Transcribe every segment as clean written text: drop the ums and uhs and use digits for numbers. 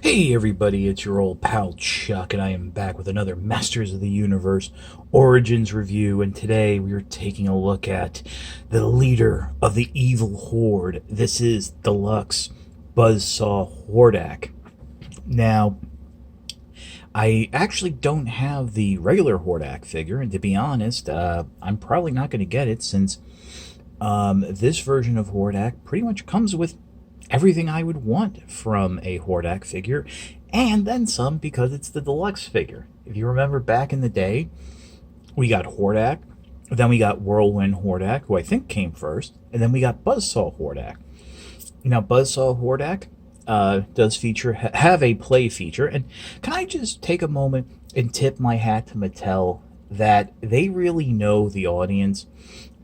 Hey everybody, it's your old pal Chuck, and I am back with another Masters of the Universe Origins review, and today we are taking a look at the leader of the evil horde. This is Deluxe Buzzsaw Hordak. Now, I actually don't have the regular Hordak figure, and to be honest, I'm probably not going to get it since this version of Hordak pretty much comes with everything I would want from a Hordak figure, and then some because it's the deluxe figure. If you remember back in the day, we got Hordak, then we got Whirlwind Hordak, who I think came first, and then we got Buzzsaw Hordak. Now, Buzzsaw Hordak does have a play feature, and can I just take a moment and tip my hat to Mattel that they really know the audience,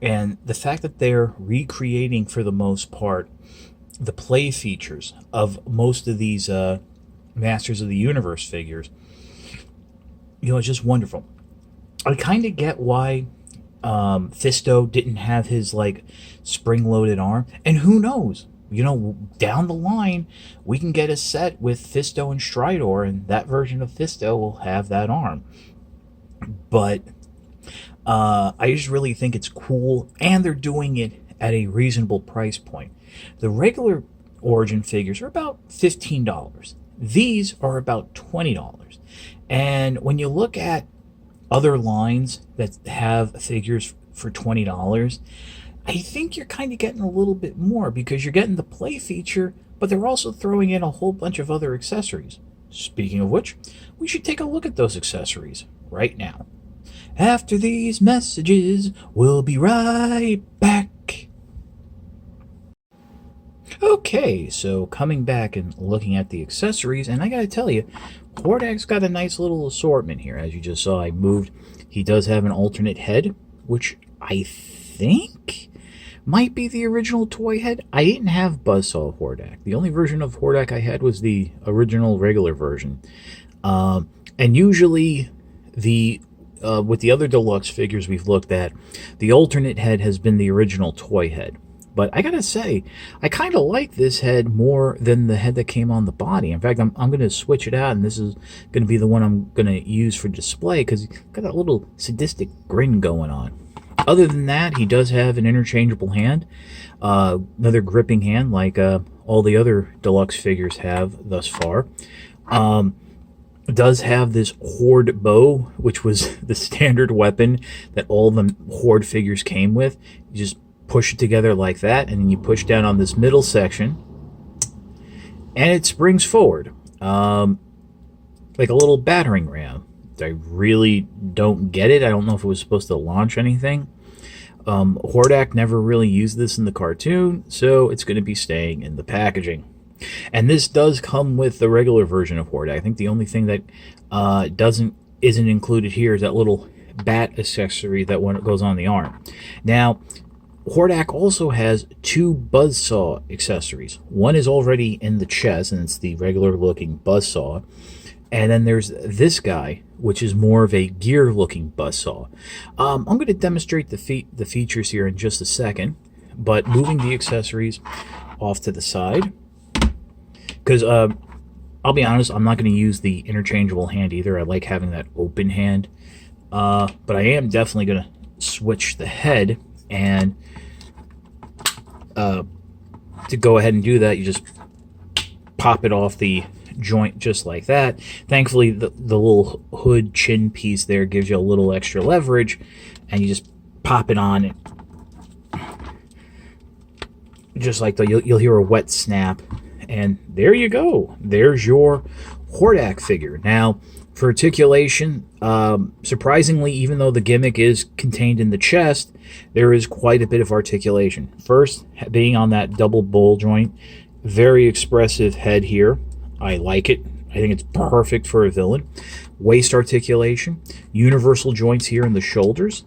and the fact that they're recreating for the most part the play features of most of these Masters of the Universe figures, it's just wonderful. I kind of get why Fisto didn't have his like spring-loaded arm, and who knows? Down the line, we can get a set with Fisto and Stridor, and that version of Fisto will have that arm. But I just really think it's cool, and they're doing it at a reasonable price point. The regular Origin figures are about $15. These are about $20. And when you look at other lines that have figures for $20, I think you're kind of getting a little bit more because you're getting the play feature, but they're also throwing in a whole bunch of other accessories. Speaking of which, we should take a look at those accessories right now. After these messages, we'll be right back. Okay, so coming back and looking at the accessories, and I gotta tell you, Hordak's got a nice little assortment here. As you just saw, I moved. He does have an alternate head, which I think might be the original toy head. I didn't have Buzzsaw Hordak. The only version of Hordak I had was the original regular version. And usually, with the other deluxe figures we've looked at, the alternate head has been the original toy head. But I gotta say, I kind of like this head more than the head that came on the body. In fact, I'm going to switch it out, and this is going to be the one I'm going to use for display because he's got that little sadistic grin going on. Other than that, he does have an interchangeable hand, another gripping hand like all the other deluxe figures have thus far. Does have this Horde bow, which was the standard weapon that all the Horde figures came with. You just push it together like that, and then you push down on this middle section, and it springs forward like a little battering ram. I really don't get it. I don't know if it was supposed to launch anything. Hordak never really used this in the cartoon, so it's going to be staying in the packaging. And this does come with the regular version of Hordak. I think the only thing that isn't included here is that little bat accessory that goes on the arm. Now, Hordak also has two Buzzsaw accessories. One is already in the chest, and it's the regular-looking Buzzsaw. And then there's this guy, which is more of a gear-looking Buzzsaw. I'm going to demonstrate the features here in just a second, but moving the accessories off to the side, because I'll be honest, I'm not going to use the interchangeable hand either. I like having that open hand, but I am definitely going to switch the head. And to go ahead and do that, you just pop it off the joint just like that. Thankfully, the little hood chin piece there gives you a little extra leverage, and you just pop it on, just like you'll hear a wet snap, and there you go. There's your Hordak figure. Now, for articulation, surprisingly, even though the gimmick is contained in the chest, there is quite a bit of articulation. First, being on that double bowl joint, very expressive head here. I like it. I think it's perfect for a villain. Waist articulation, universal joints here in the shoulders,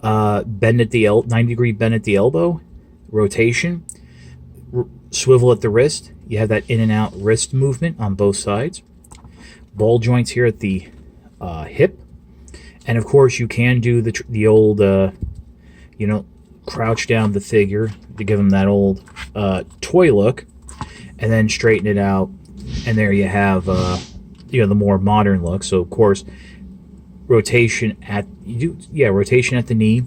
bend at the 90-degree bend at the elbow, rotation, swivel at the wrist. You have that in and out wrist movement on both sides. Ball joints here at the hip, and of course you can do the old crouch down the figure to give them that old toy look, and then straighten it out And there you have, the more modern look. So of course, rotation at rotation at the knee,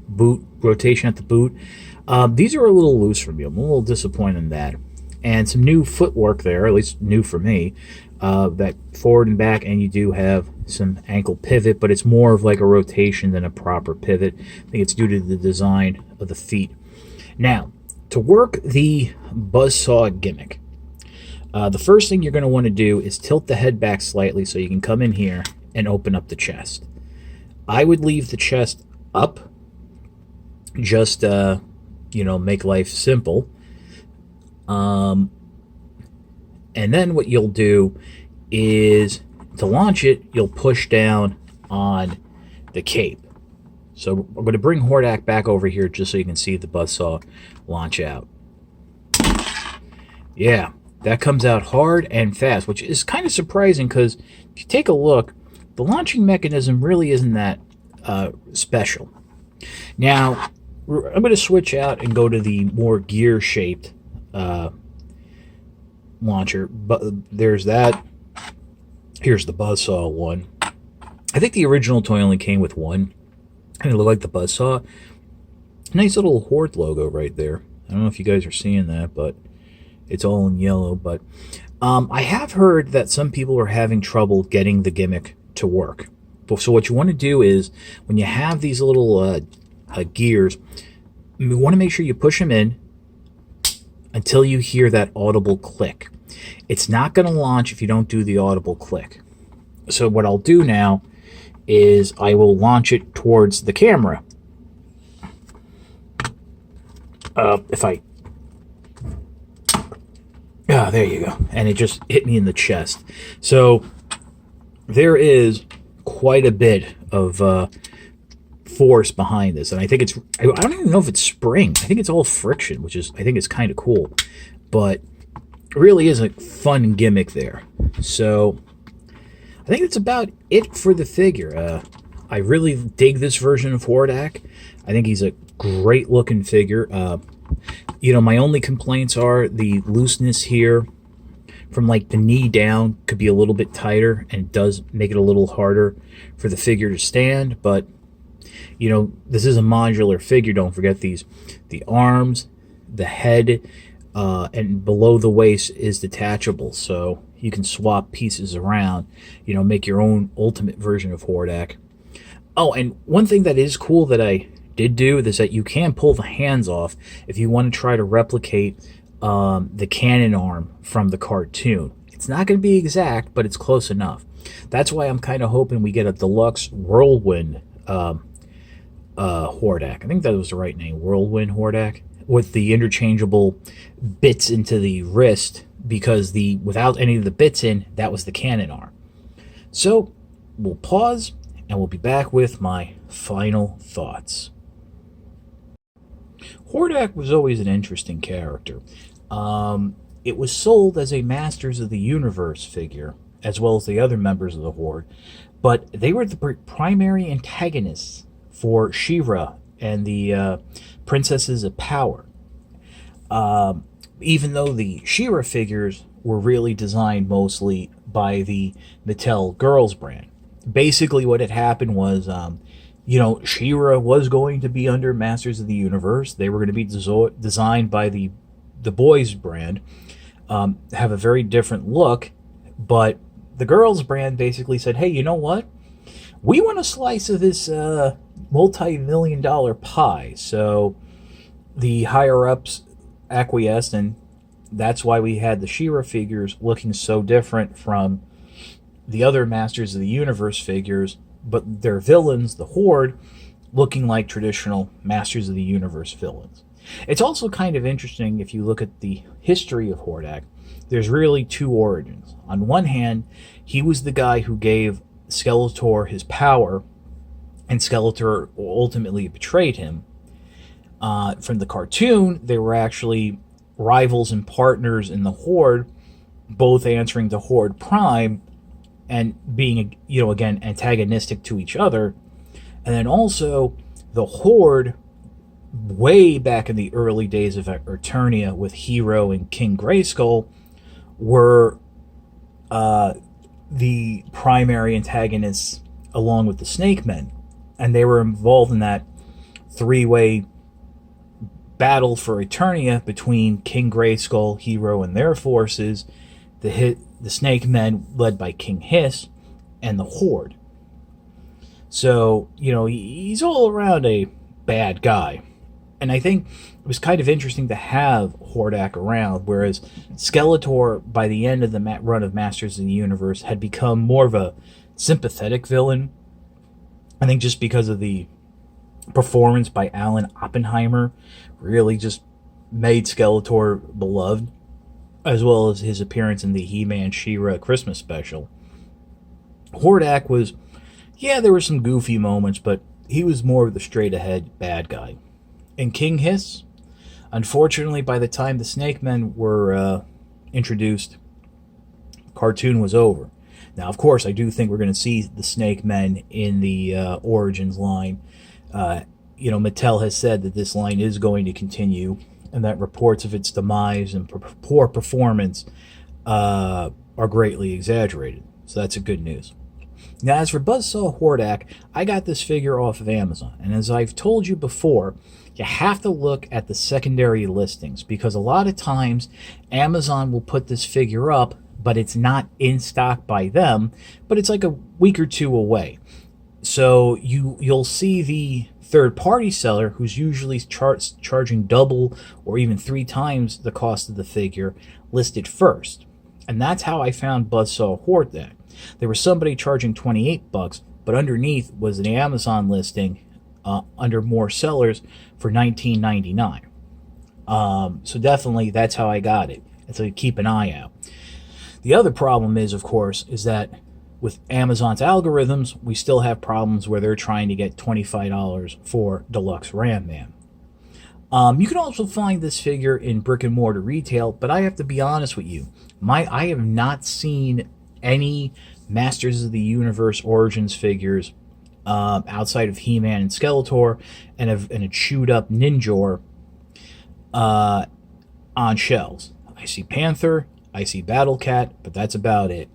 rotation at the boot. These are a little loose for me. I'm a little disappointed in that. And some new footwork there, at least new for me, that forward and back, and you do have some ankle pivot, but it's more of like a rotation than a proper pivot. I think it's due to the design of the feet. Now, to work the buzzsaw gimmick, the first thing you're going to want to do is tilt the head back slightly so you can come in here and open up the chest. I would leave the chest up, just make life simple. And then what you'll do is, to launch it, you'll push down on the cape. So I'm going to bring Hordak back over here just so you can see the buzzsaw launch out. Yeah, that comes out hard and fast, which is kind of surprising because if you take a look, the launching mechanism really isn't that special. Now, I'm going to switch out and go to the more gear-shaped launcher. But there's that. Here's the Buzzsaw one. I think the original toy only came with one. Kind of look like the Buzzsaw. Nice little Horde logo right there. I don't know if you guys are seeing that, but it's all in yellow. But I have heard that some people are having trouble getting the gimmick to work. So what you want to do is, when you have these little gears, you want to make sure you push them in until you hear that audible click. It's not going to launch if you don't do the audible click. So what I'll do now is I will launch it towards the camera. There you go. And it just hit me in the chest. So there is quite a bit of force behind this, and I think it's, I don't even know if it's spring. I think it's all friction, which is, I think is kind of cool, but it really is a fun gimmick there. So I think that's about it for the figure. I really dig this version of Hordak. I think he's a great looking figure. My only complaints are the looseness here from like the knee down could be a little bit tighter, and it does make it a little harder for the figure to stand. But this is a modular figure. Don't forget the arms, the head, and below the waist is detachable, so you can swap pieces around, make your own ultimate version of Hordak. Oh, and one thing that is cool that I did do is that you can pull the hands off if you want to try to replicate the cannon arm from the cartoon. It's not going to be exact, but it's close enough. That's why I'm kind of hoping we get a deluxe Whirlwind Hordak. I think that was the right name, Whirlwind Hordak, with the interchangeable bits into the wrist, because without any of the bits in, that was the cannon arm. So we'll pause and we'll be back with my final thoughts. Hordak was always an interesting character. It was sold as a Masters of the Universe figure, as well as the other members of the Horde, but they were the primary antagonists for She-Ra and the Princesses of Power. Even though the She-Ra figures were really designed mostly by the Mattel Girls brand. Basically what had happened was, She-Ra was going to be under Masters of the Universe. They were going to be designed by the Boys brand, have a very different look, but the Girls brand basically said, hey, you know what? We want a slice of this multi-million-dollar pie. So the higher-ups acquiesced, and that's why we had the She-Ra figures looking so different from the other Masters of the Universe figures, but their villains, the Horde, looking like traditional Masters of the Universe villains. It's also kind of interesting if you look at the history of Hordak. There's really two origins. On one hand, he was the guy who gave Skeletor his power, and Skeletor ultimately betrayed him. From the cartoon, they were actually rivals and partners in the Horde, both answering to Horde Prime and being, again, antagonistic to each other. And then also, the Horde, way back in the early days of Eternia with Hero and King Grayskull, were the primary antagonists along with the Snake Men. And they were involved in that three-way battle for Eternia between King Grayskull, Hero, and their forces, the Snake Men led by King Hiss, and the Horde. So, he's all around a bad guy. And I think it was kind of interesting to have Hordak around, whereas Skeletor, by the end of the run of Masters of the Universe, had become more of a sympathetic villain. I think just because of the performance by Alan Oppenheimer really just made Skeletor beloved, as well as his appearance in the He-Man She-Ra Christmas special. Hordak was, there were some goofy moments, but he was more of the straight-ahead bad guy. And King Hiss, unfortunately, by the time the Snake Men were introduced, cartoon was over. Now, of course, I do think we're going to see the Snake Men in the Origins line. Mattel has said that this line is going to continue, and that reports of its demise and poor performance are greatly exaggerated. So that's a good news. Now, as for Buzzsaw Hordak, I got this figure off of Amazon. And as I've told you before, you have to look at the secondary listings, because a lot of times Amazon will put this figure up, but it's not in stock by them, but it's like a week or two away. So you'll see the third-party seller, who's usually charging double or even 3 times the cost of the figure, listed first. And that's how I found Buzzsaw Hordak. There was somebody charging $28, but underneath was an Amazon listing under more sellers for $19.99. So definitely that's how I got it. And so keep an eye out. The other problem is, of course, is that with Amazon's algorithms, we still have problems where they're trying to get $25 for Deluxe Ram Man. You can also find this figure in brick and mortar retail, but I have to be honest with you. I have not seen any Masters of the Universe Origins figures outside of He-Man and Skeletor and a chewed up Ninjor on shelves. I see Panther, I see Battle Cat, but that's about it.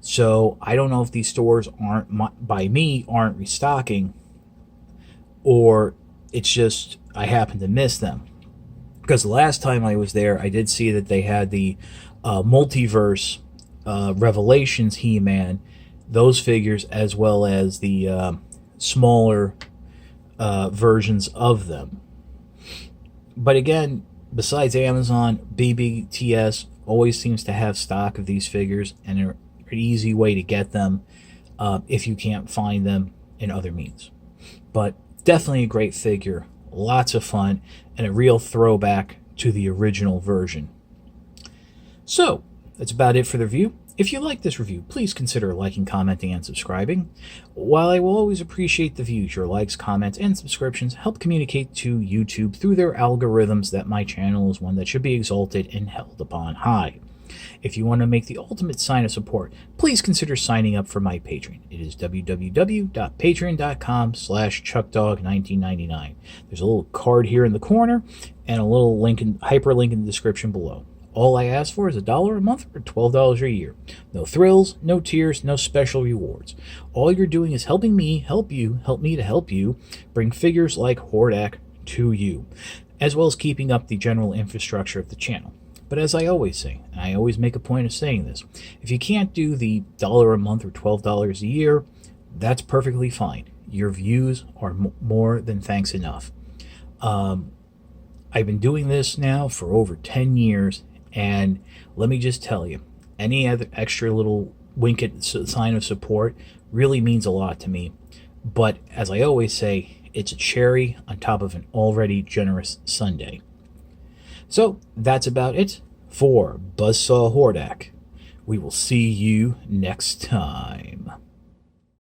So I don't know if these stores aren't restocking, or it's just I happen to miss them. Because the last time I was there, I did see that they had the Multiverse Revelations He-Man, those figures, as well as the smaller versions of them. But again, besides Amazon, BBTS always seems to have stock of these figures, and they're an easy way to get them if you can't find them in other means. But definitely a great figure, lots of fun, and a real throwback to the original version. So, that's about it for the review. If you like this review, please consider liking, commenting, and subscribing. While I will always appreciate the views, your likes, comments, and subscriptions help communicate to YouTube through their algorithms that my channel is one that should be exalted and held upon high. If you want to make the ultimate sign of support, please consider signing up for my Patreon. It is www.patreon.com/chuckdog1999. There's a little card here in the corner and a little hyperlink in the description below. All I ask for is $1 a month or $12 a year. No thrills, no tears, no special rewards. All you're doing is helping me help me to help you bring figures like Hordak to you, as well as keeping up the general infrastructure of the channel. But as I always say, and I always make a point of saying this, if you can't do the $1 a month or $12 a year, that's perfectly fine. Your views are more than thanks enough. I've been doing this now for over 10 years, and let me just tell you, any other extra little wink at sign of support really means a lot to me. But as I always say, it's a cherry on top of an already generous sundae. So that's about it for Buzzsaw Hordak. We will see you next time.